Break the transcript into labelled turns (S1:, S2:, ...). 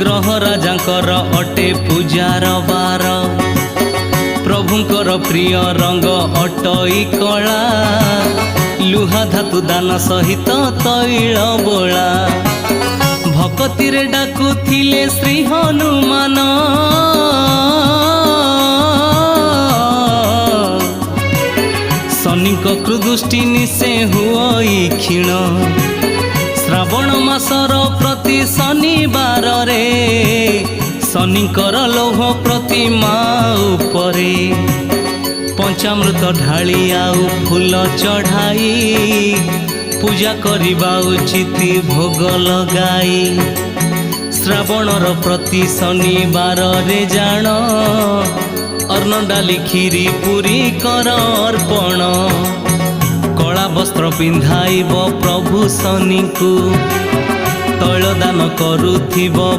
S1: ग्रह राजांकर अटे पूजार बार प्रभुंकर प्रिय रंग अटई कला लुहा धातु दान सहित तैल बोला भक्ति रे डाकुथिले श्री हनुमान शनिक कृदृष्टि निशे हुई क्षीण श्रावण मासर प्रति शनिवार रे शनिकर लोह प्रतिमा उपरे पंचामृत ढाली आउ फूल चढ़ाई पूजा करिबा उचित भोग लगाई श्रावणर प्रति शनिवार रे जान अन्न डाली खीरी पूरी कर अर्पण कला वस्त्र पिंधाइब प्रभु शनि को तैल दान करुथिब